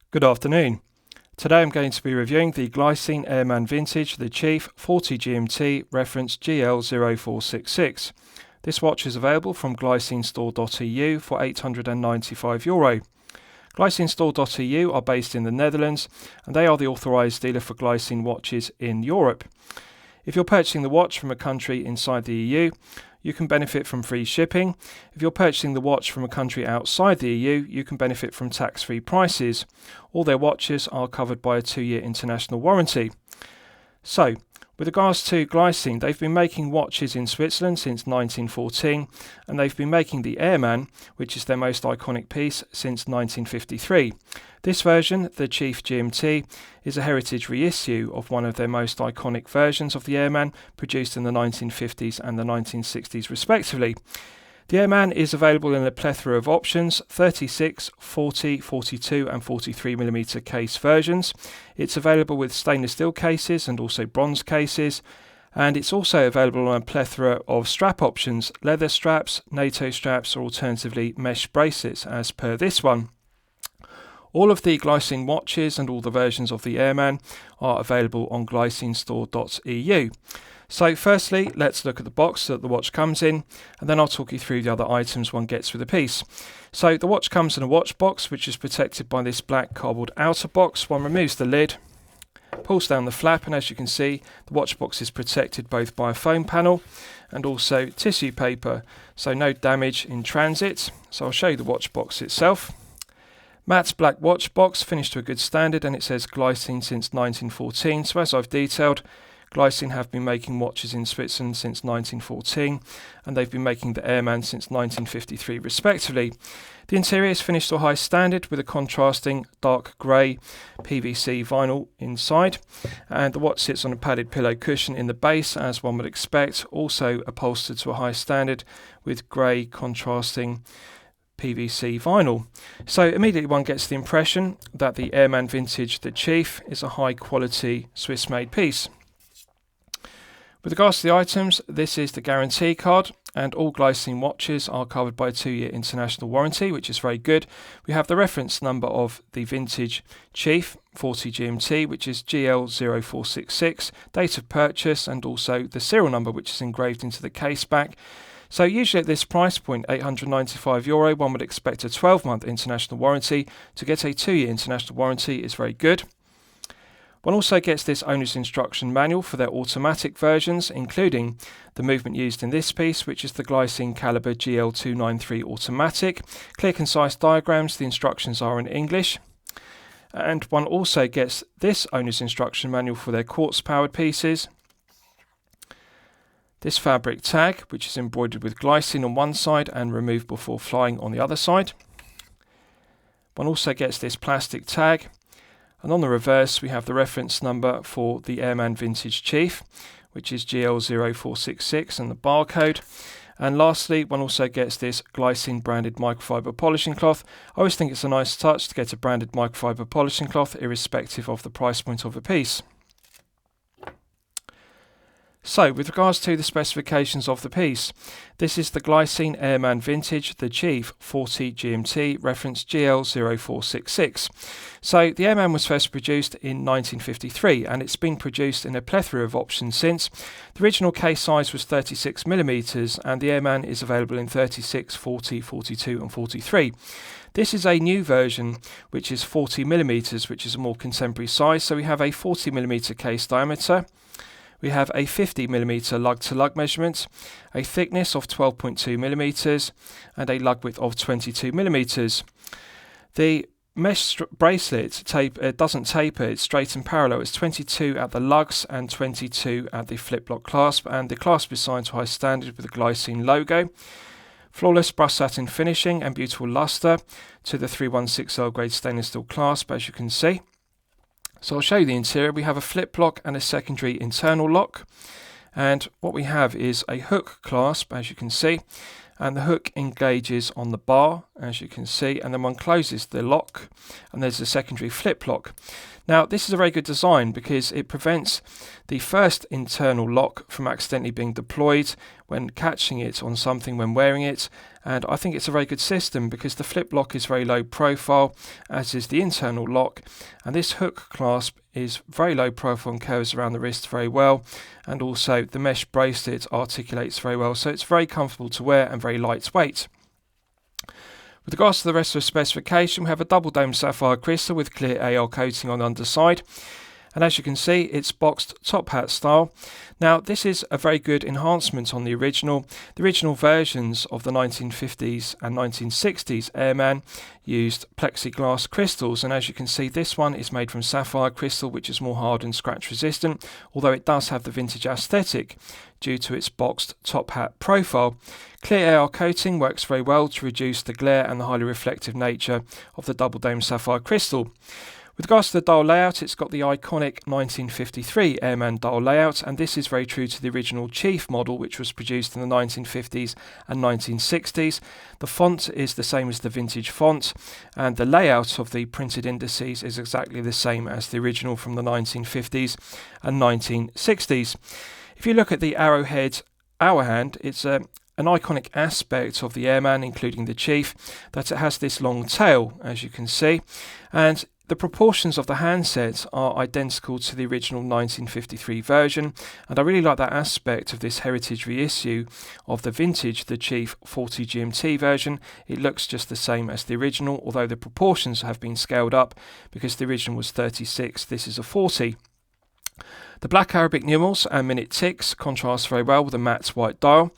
Good afternoon. Today I'm going to be reviewing the Glycine Airman Vintage The Chief 40 GMT reference GL0466. This watch is available from glycinestore.eu for €895. Glycinestore.eu are based in the Netherlands and they are the authorised dealer for Glycine watches in Europe. If you're purchasing the watch from a country inside the EU, you can benefit from free shipping. If you're purchasing the watch from a country outside the EU, you can benefit from tax-free prices. All their watches are covered by a 2-year international warranty. So, with regards to Glycine, they've been making watches in Switzerland since 1914, and they've been making the Airman, which is their most iconic piece, since 1953. This version, the Chief GMT, is a heritage reissue of one of their most iconic versions of the Airman, produced in the 1950s and the 1960s respectively. The Airman is available in a plethora of options, 36, 40, 42 and 43mm case versions. It's available with stainless steel cases and also bronze cases, and it's also available on a plethora of strap options, leather straps, NATO straps or alternatively mesh bracelets as per this one. All of the Glycine watches and all the versions of the Airman are available on glycinestore.eu. So firstly, let's look at the box that the watch comes in, and then I'll talk you through the other items one gets with the piece. So the watch comes in a watch box, which is protected by this black cardboard outer box. One removes the lid, pulls down the flap, and as you can see, the watch box is protected both by a foam panel and also tissue paper, so no damage in transit. So I'll show you the watch box itself. Matte black watch box, finished to a good standard, and it says Glycine since 1914. So as I've detailed, Glycine have been making watches in Switzerland since 1914, and they've been making the Airman since 1953 respectively. The interior is finished to a high standard with a contrasting dark grey PVC vinyl inside, and the watch sits on a padded pillow cushion in the base as one would expect, also upholstered to a high standard with grey contrasting PVC vinyl. So immediately one gets the impression that the Airman Vintage The Chief is a high quality Swiss made piece. With regards to the items, this is the guarantee card, and all Glycine watches are covered by a 2-year international warranty, which is very good. We have the reference number of the Vintage Chief 40 GMT, which is GL0466, date of purchase, and also the serial number, which is engraved into the case back. So usually at this price point, €895, one would expect a 12-month international warranty. To get a 2-year international warranty is very good. One also gets this owner's instruction manual for their automatic versions, including the movement used in this piece, which is the Glycine Caliber GL293 automatic. Clear, concise diagrams, the instructions are in English. And one also gets this owner's instruction manual for their quartz powered pieces. This fabric tag, which is embroidered with Glycine on one side and removed before flying on the other side. One also gets this plastic tag. And on the reverse, we have the reference number for the Airman Vintage Chief, which is GL0466, and the barcode. And lastly, one also gets this Glycine branded microfiber polishing cloth. I always think it's a nice touch to get a branded microfiber polishing cloth, irrespective of the price point of a piece. So, with regards to the specifications of the piece, this is the Glycine Airman Vintage The Chief 40 GMT, reference GL0466. So, the Airman was first produced in 1953, and it's been produced in a plethora of options since. The original case size was 36mm, and the Airman is available in 36, 40, 42 and 43. This is a new version, which is 40mm, which is a more contemporary size. So we have a 40mm case diameter. We have a 50mm lug-to-lug measurement, a thickness of 12.2mm, and a lug width of 22mm. The mesh bracelet doesn't taper, it's straight and parallel. It's 22 at the lugs and 22 at the flip-lock clasp, and the clasp is signed to high standard with the Glycine logo. Flawless brushed satin finishing and beautiful luster to the 316L grade stainless steel clasp, as you can see. So I'll show you the interior. We have a flip lock and a secondary internal lock, and what we have is a hook clasp, as you can see, and the hook engages on the bar, as you can see, and then one closes the lock and there's a secondary flip lock. Now, this is a very good design because it prevents the first internal lock from accidentally being deployed when catching it on something when wearing it. And I think it's a very good system because the flip lock is very low profile, as is the internal lock. And this hook clasp is very low profile and curves around the wrist very well. And also the mesh bracelet articulates very well. So it's very comfortable to wear and very lightweight. With regards to the rest of the specification, we have a double dome sapphire crystal with clear AR coating on the underside. And as you can see, it's boxed top hat style. Now, this is a very good enhancement on the original. The original versions of the 1950s and 1960s Airman used plexiglass crystals. And as you can see, this one is made from sapphire crystal, which is more hard and scratch resistant, although it does have the vintage aesthetic due to its boxed top hat profile. Clear AR coating works very well to reduce the glare and the highly reflective nature of the double dome sapphire crystal. With regards to the dial layout, it's got the iconic 1953 Airman dial layout, and this is very true to the original Chief model, which was produced in the 1950s and 1960s. The font is the same as the vintage font, and the layout of the printed indices is exactly the same as the original from the 1950s and 1960s. If you look at the arrowhead hour hand, it's an iconic aspect of the Airman, including the Chief, that it has this long tail, as you can see, and the proportions of the handset are identical to the original 1953 version, and I really like that aspect of this heritage reissue of the vintage, the Chief 40 GMT version. It looks just the same as the original, although the proportions have been scaled up because the original was 36, this is a 40. The black Arabic numerals and minute ticks contrast very well with the matte white dial.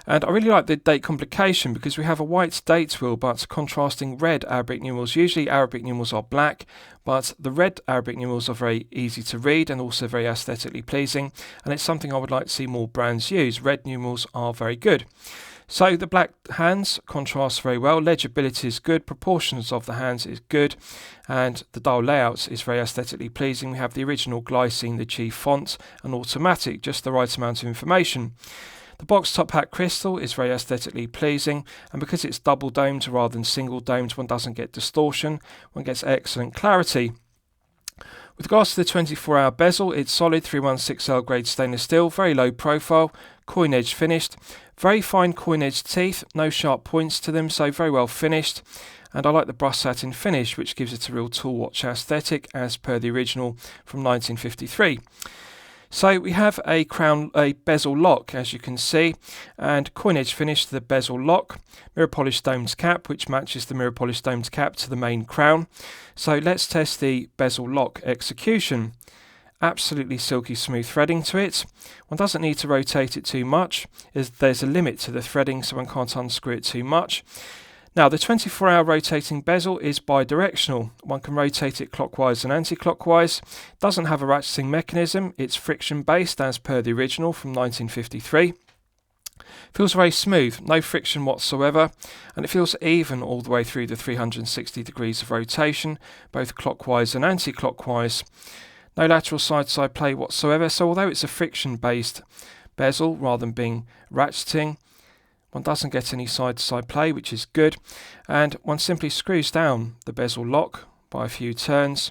And I really like the date complication because we have a white date wheel but contrasting red Arabic numerals. Usually Arabic numerals are black, but the red Arabic numerals are very easy to read and also very aesthetically pleasing. And it's something I would like to see more brands use. Red numerals are very good. So the black hands contrast very well, legibility is good, proportions of the hands is good, and the dial layout is very aesthetically pleasing. We have the original Glycine, the Chief font, and automatic, just the right amount of information. The box top hat crystal is very aesthetically pleasing, and because it's double domed rather than single domed, one doesn't get distortion, one gets excellent clarity. With regards to the 24-hour bezel, it's solid 316L grade stainless steel, very low profile, coin edge finished, very fine coin edge teeth, no sharp points to them, so very well finished. And I like the brushed satin finish, which gives it a real tool watch aesthetic as per the original from 1953. So we have a bezel lock, as you can see, and coin edge finish to the bezel lock, mirror polished domed cap, which matches the mirror polished domed cap to the main crown. So let's test the bezel lock execution. Absolutely silky smooth threading to it. One doesn't need to rotate it too much, as there's a limit to the threading, so one can't unscrew it too much. Now, the 24-hour rotating bezel is bi-directional. One can rotate it clockwise and anti-clockwise. Doesn't have a ratcheting mechanism. It's friction-based as per the original from 1953. Feels very smooth, no friction whatsoever, and it feels even all the way through the 360 degrees of rotation, both clockwise and anti-clockwise. No lateral side-to-side play whatsoever, so although it's a friction-based bezel rather than being ratcheting, one doesn't get any side-to-side play, which is good, and one simply screws down the bezel lock by a few turns.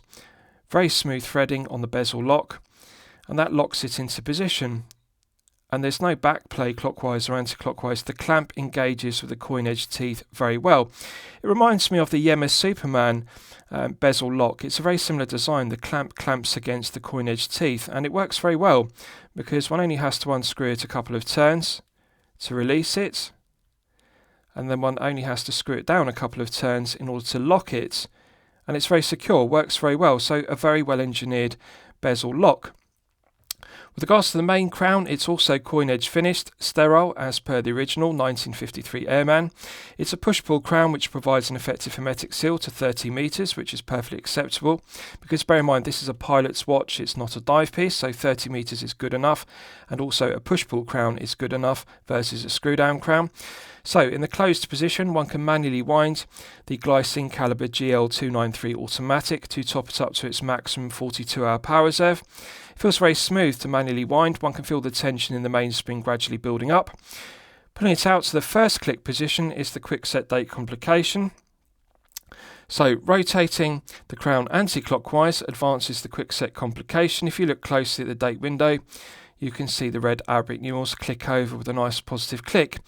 Very smooth threading on the bezel lock, and that locks it into position. And there's no back play clockwise or anti-clockwise. The clamp engages with the coin edge teeth very well. It reminds me of the Yema Superman bezel lock. It's a very similar design. The clamp clamps against the coin edge teeth, and it works very well because one only has to unscrew it a couple of turns to release it, and then one only has to screw it down a couple of turns in order to lock it, and it's very secure, works very well. So a very well engineered bezel lock. With regards to the main crown, it's also coin edge finished, sterile as per the original 1953 Airman. It's a push-pull crown which provides an effective hermetic seal to 30 meters, which is perfectly acceptable, because bear in mind this is a pilot's watch, it's not a dive piece, so 30 meters is good enough, and also a push-pull crown is good enough versus a screw-down crown. So in the closed position, one can manually wind the Glycine caliber GL0266 automatic to top it up to its maximum 42-hour power reserve. It feels very smooth to manually wind. One can feel the tension in the mainspring gradually building up. Pulling it out to the first click position is the quick set date complication. So rotating the crown anti-clockwise advances the quickset complication. If you look closely at the date window, you can see the red Arabic numerals click over with a nice positive click.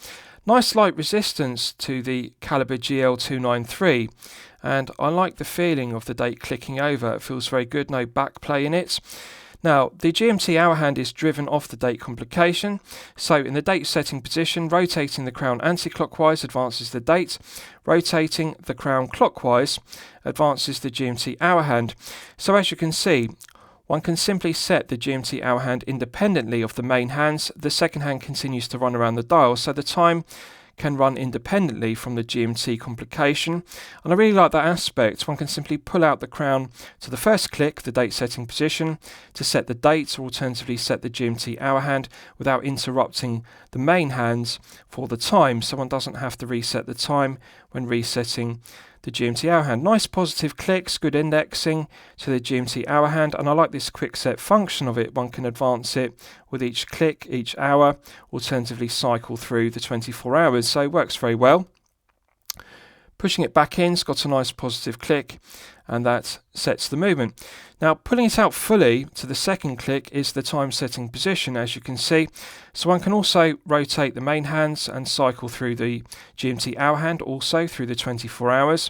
Nice light resistance to the caliber GL293, and I like the feeling of the date clicking over. It feels very good, no backplay in it. Now, the GMT hour hand is driven off the date complication, so in the date setting position, rotating the crown anti-clockwise advances the date, rotating the crown clockwise advances the GMT hour hand. So as you can see, one can simply set the GMT hour hand independently of the main hands. The second hand continues to run around the dial, so the time can run independently from the GMT complication. And I really like that aspect. One can simply pull out the crown to the first click, the date setting position, to set the date, or alternatively set the GMT hour hand without interrupting the main hands for the time, so one doesn't have to reset the time when resetting the GMT hour hand. Nice positive clicks, good indexing to the GMT hour hand, and I like this quick set function of it. One can advance it with each click, each hour, alternatively cycle through the 24 hours, so it works very well. Pushing it back in's got a nice positive click, and that sets the movement. Now, pulling it out fully to the second click is the time setting position, as you can see. So one can also rotate the main hands and cycle through the GMT hour hand also through the 24 hours.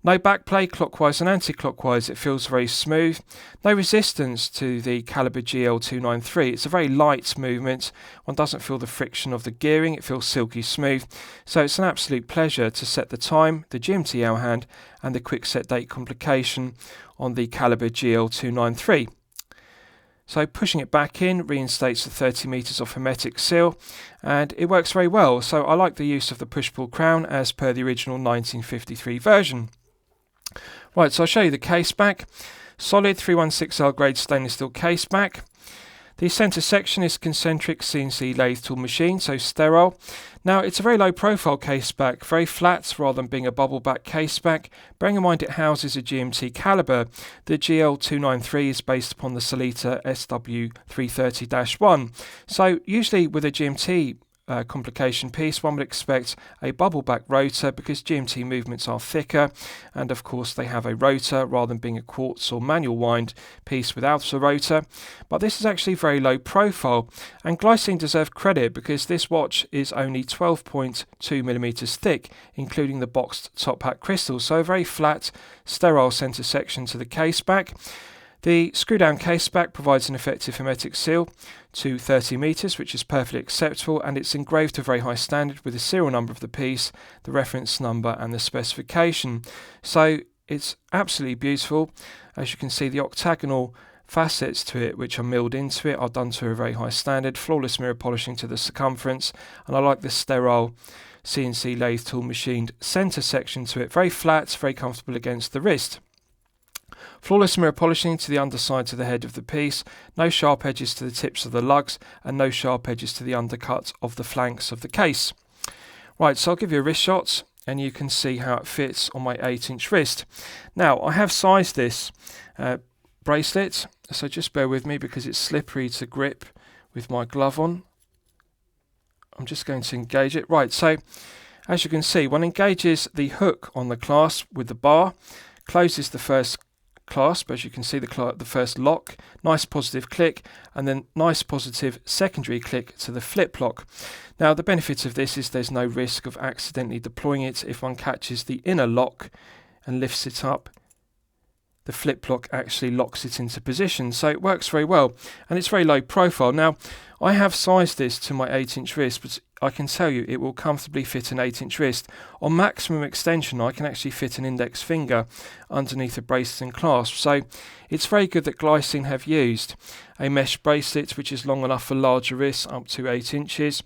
No backplay, clockwise and anti-clockwise. It feels very smooth. No resistance to the caliber GL293. It's a very light movement. One doesn't feel the friction of the gearing. It feels silky smooth. So it's an absolute pleasure to set the time, the GMT hour hand, and the quick set date complication on the caliber GL293. So pushing it back in reinstates the 30 meters of hermetic seal, and it works very well. So I like the use of the push-pull crown as per the original 1953 version. Right, so I'll show you the case back. Solid 316L grade stainless steel case back. The centre section is concentric CNC lathe tool machine, so sterile. Now, it's a very low profile case back, very flat rather than being a bubble back case back. Bearing in mind it houses a GMT caliber, the GL293 is based upon the Salita SW330-1. So usually with a GMT complication piece, one would expect a bubble back rotor because GMT movements are thicker, and of course they have a rotor rather than being a quartz or manual wind piece without a rotor. But this is actually very low profile, and Glycine deserve credit because this watch is only 12.2mm thick, including the boxed top hat crystals, so a very flat, sterile centre section to the case back. The screw down case back provides an effective hermetic seal to 30 meters, which is perfectly acceptable, and it's engraved to a very high standard with the serial number of the piece, the reference number and the specification. So it's absolutely beautiful. As you can see, the octagonal facets to it which are milled into it are done to a very high standard, flawless mirror polishing to the circumference, and I like this sterile CNC lathe tool machined centre section to it, very flat, very comfortable against the wrist. Flawless mirror polishing to the underside to the head of the piece, no sharp edges to the tips of the lugs, and no sharp edges to the undercut of the flanks of the case. Right, so I'll give you a wrist shot and you can see how it fits on my 8-inch wrist. Now, I have sized this bracelet, so just bear with me because it's slippery to grip with my glove on. I'm just going to engage it. Right, so as you can see, one engages the hook on the clasp with the bar, closes the first clasp, as you can see the first lock, nice positive click, and then nice positive secondary click to the flip lock. Now the benefit of this is there's no risk of accidentally deploying it. If one catches the inner lock and lifts it up, the flip lock actually locks it into position, so it works very well, and it's very low profile. Now I have sized this to my 8-inch wrist, but I can tell you it will comfortably fit an 8-inch wrist. On maximum extension I can actually fit an index finger underneath the bracelet and clasp, so it's very good that Glycine have used a mesh bracelet which is long enough for larger wrists up to 8 inches.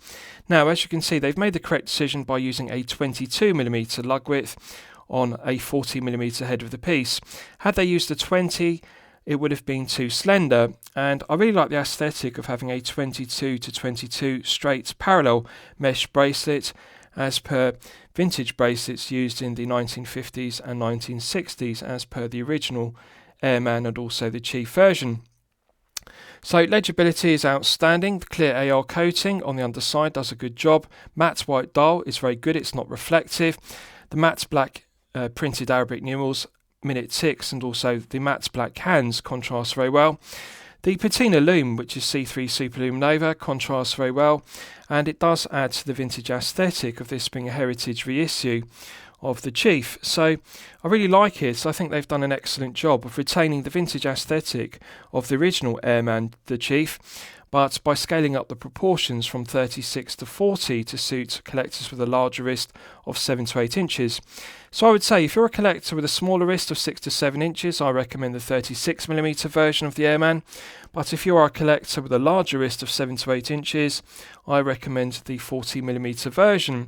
Now as you can see, they've made the correct decision by using a 22mm lug width on a 40mm head of the piece. Had they used a 20, it would have been too slender, and I really like the aesthetic of having a 22 to 22 straight parallel mesh bracelet as per vintage bracelets used in the 1950s and 1960s as per the original Airman and also the Chief version. So legibility is outstanding. The clear AR coating on the underside does a good job. Matte white dial is very good, it's not reflective. The matte black printed Arabic numerals, minute ticks, and also the matte black hands contrast very well. The patina Lume, which is C3 Superlume Nova, contrasts very well, and it does add to the vintage aesthetic of this being a heritage reissue of the Chief. So I really like it. I think they've done an excellent job of retaining the vintage aesthetic of the original Airman, the Chief, but by scaling up the proportions from 36 to 40 to suit collectors with a larger wrist of 7 to 8 inches. So I would say if you're a collector with a smaller wrist of 6 to 7 inches, I recommend the 36mm version of the Airman. But if you are a collector with a larger wrist of 7 to 8 inches, I recommend the 40mm version.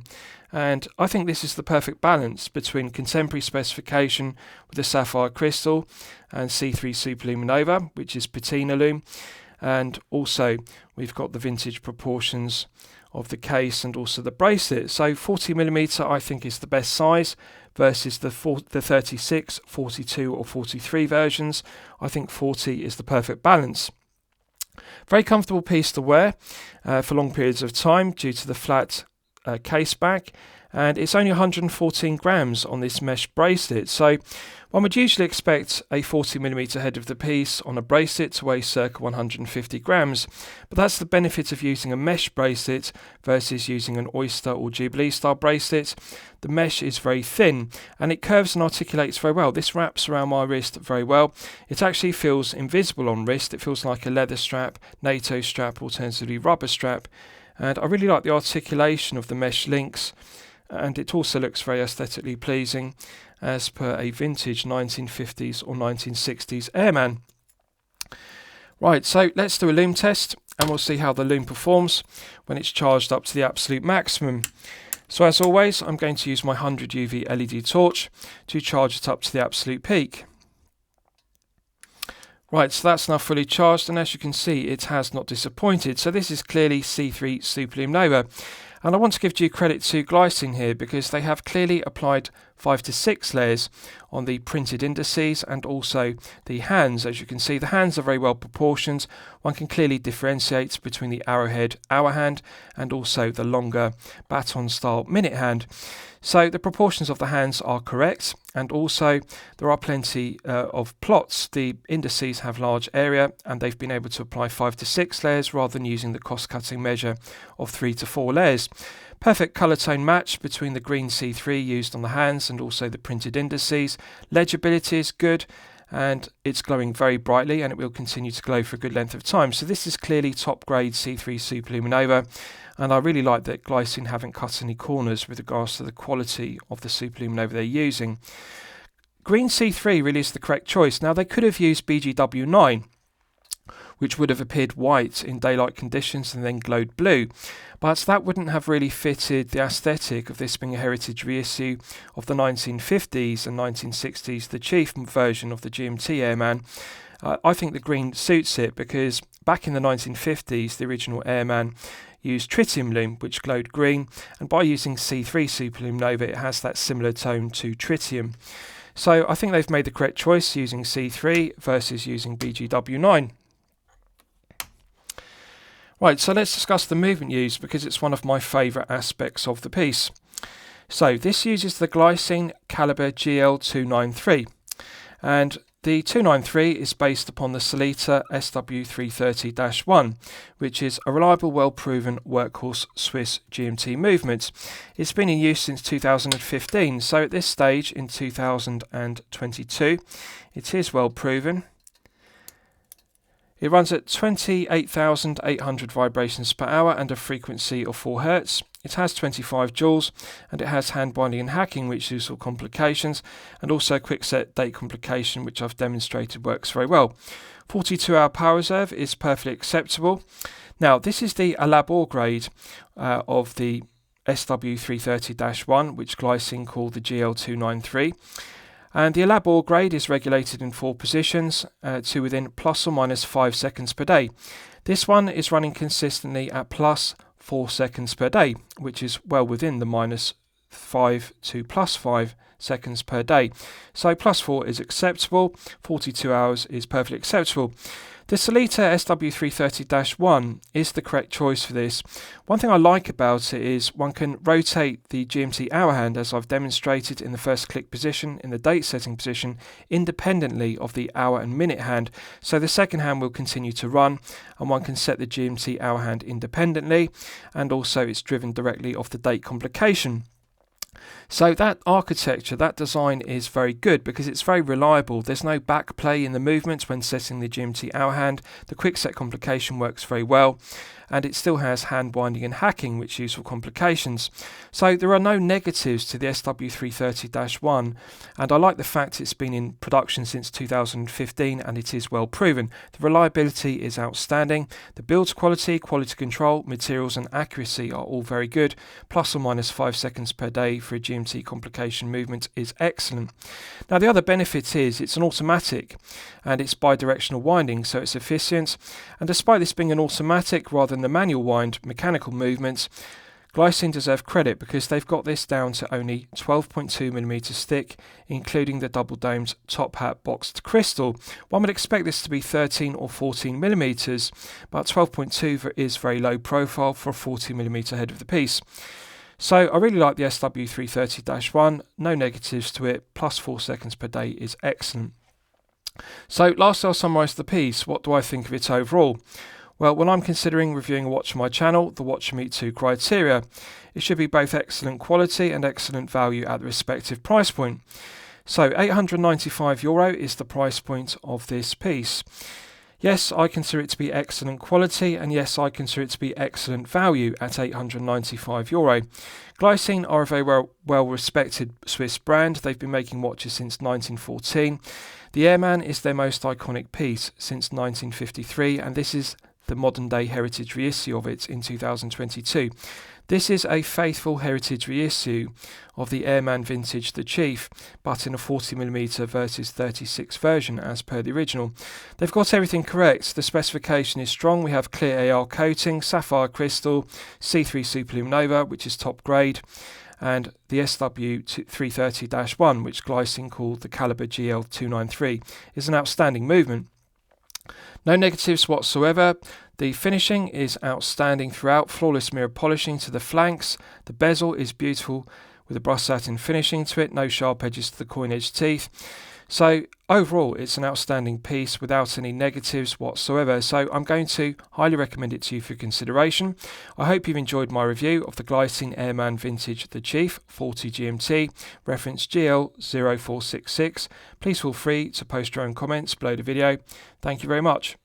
And I think this is the perfect balance between contemporary specification with the sapphire crystal and C3 Superlume Nova, which is patina Lume. And also we've got the vintage proportions of the case and also the bracelet. So 40mm I think is the best size versus the 36, 42 or 43 versions. I think 40 is the perfect balance. Very comfortable piece to wear for long periods of time due to the flat case back, and it's only 114 grams on this mesh bracelet. So one would usually expect a 40mm head of the piece on a bracelet to weigh circa 150 grams, but that's the benefit of using a mesh bracelet versus using an Oyster or Jubilee style bracelet. The mesh is very thin and it curves and articulates very well. This wraps around my wrist very well. It actually feels invisible on wrist. It feels like a leather strap, NATO strap, alternatively rubber strap, and I really like the articulation of the mesh links, and it also looks very aesthetically pleasing as per a vintage 1950s or 1960s Airman. Right, so let's do a lume test and we'll see how the lume performs when it's charged up to the absolute maximum. So as always, I'm going to use my 100 UV LED torch to charge it up to the absolute peak. Right, so that's now fully charged, and as you can see, it has not disappointed. So this is clearly C3 Superlume Nova. And I want to give due credit to Glycine here because they have clearly applied 5 to 6 layers on the printed indices and also the hands. As you can see, the hands are very well proportioned. One can clearly differentiate between the arrowhead hour hand and also the longer baton style minute hand. So the proportions of the hands are correct, and also there are plenty of plots. The indices have large area and they've been able to apply 5 to 6 layers rather than using the cost-cutting measure of 3 to 4 layers. Perfect colour tone match between the green C3 used on the hands and also the printed indices. Legibility is good and it's glowing very brightly, and it will continue to glow for a good length of time. So this is clearly top grade C3 Superlume Nova, and I really like that Glycine haven't cut any corners with regards to the quality of the Superlume Nova they're using. Green C3 really is the correct choice. Now they could have used BGW9, which would have appeared white in daylight conditions and then glowed blue, but that wouldn't have really fitted the aesthetic of this being a heritage reissue of the 1950s and 1960s, the Chief version of the GMT Airman. I think the green suits it because back in the 1950s, the original Airman used tritium lume, which glowed green, and by using C3 Superlume Nova, it has that similar tone to tritium. So I think they've made the correct choice using C3 versus using BGW9. Right, so let's discuss the movement used because it's one of my favourite aspects of the piece. So this uses the Glycine caliber GL293, and the 293 is based upon the Solita SW330-1, which is a reliable, well-proven workhorse Swiss GMT movement. It's been in use since 2015, so at this stage in 2022, it is well proven. It runs at 28,800 vibrations per hour and a frequency of 4 Hz. It has 25 joules and it has hand binding and hacking, which is all complications, and also quick set date complication, which I've demonstrated works very well. 42-hour power reserve is perfectly acceptable. Now this is the Elabor grade of the SW330-1, which Glycine called the GL293. And the Elabor grade is regulated in 4 positions to within plus or minus 5 seconds per day. This one is running consistently at plus 4 seconds per day, which is well within the minus 5 to +5 seconds per day. So +4 is acceptable, 42 hours is perfectly acceptable. The Sellita SW330-1 is the correct choice for this. One thing I like about it is one can rotate the GMT hour hand, as I've demonstrated in the first click position, in the date setting position, independently of the hour and minute hand. So the second hand will continue to run, and one can set the GMT hour hand independently, and also it's driven directly off the date complication. So that architecture, that design is very good because it's very reliable. There's no backplay in the movements when setting the GMT hour hand. The quick set complication works very well, and it still has hand binding and hacking, which use for complications. So there are no negatives to the SW330-1, and I like the fact it's been in production since 2015 and it is well proven. The reliability is outstanding. The build quality, quality control, materials and accuracy are all very good. Plus or minus 5 seconds per day for a GMT complication movement is excellent. Now the other benefit is it's an automatic and it's bi-directional winding, so it's efficient, and despite this being an automatic rather than the manual wind mechanical movements, Glycine deserve credit because they've got this down to only 12.2mm thick, including the double domed top hat boxed crystal. One would expect this to be 13 or 14mm, but 12.2 is very low profile for a 40mm head of the piece. So I really like the SW330-1, no negatives to it, plus 4 seconds per day is excellent. So lastly, I'll summarise the piece. What do I think of it overall? Well, when I'm considering reviewing a watch on my channel, the watch should meet 2 criteria. It should be both excellent quality and excellent value at the respective price point. So €895 is the price point of this piece. Yes, I consider it to be excellent quality, and yes, I consider it to be excellent value at €895. Glycine are a very well respected Swiss brand. They've been making watches since 1914. The Airman is their most iconic piece since 1953, and this is the modern day heritage reissue of it in 2022. This is a faithful heritage reissue of the Airman Vintage The Chief, but in a 40mm versus 36 version as per the original. They've got everything correct. The specification is strong. We have clear AR coating, sapphire crystal, C3 Superluminova, which is top grade, and the SW330-1, which Glycine called the Caliber GL293, is an outstanding movement. No negatives whatsoever. The finishing is outstanding throughout, flawless mirror polishing to the flanks. The bezel is beautiful with a brushed satin finishing to it, no sharp edges to the coin edge teeth. So overall, it's an outstanding piece without any negatives whatsoever. So I'm going to highly recommend it to you for consideration. I hope you've enjoyed my review of the Glycine Airman Vintage The Chief 40 GMT, reference GL0466. Please feel free to post your own comments below the video. Thank you very much.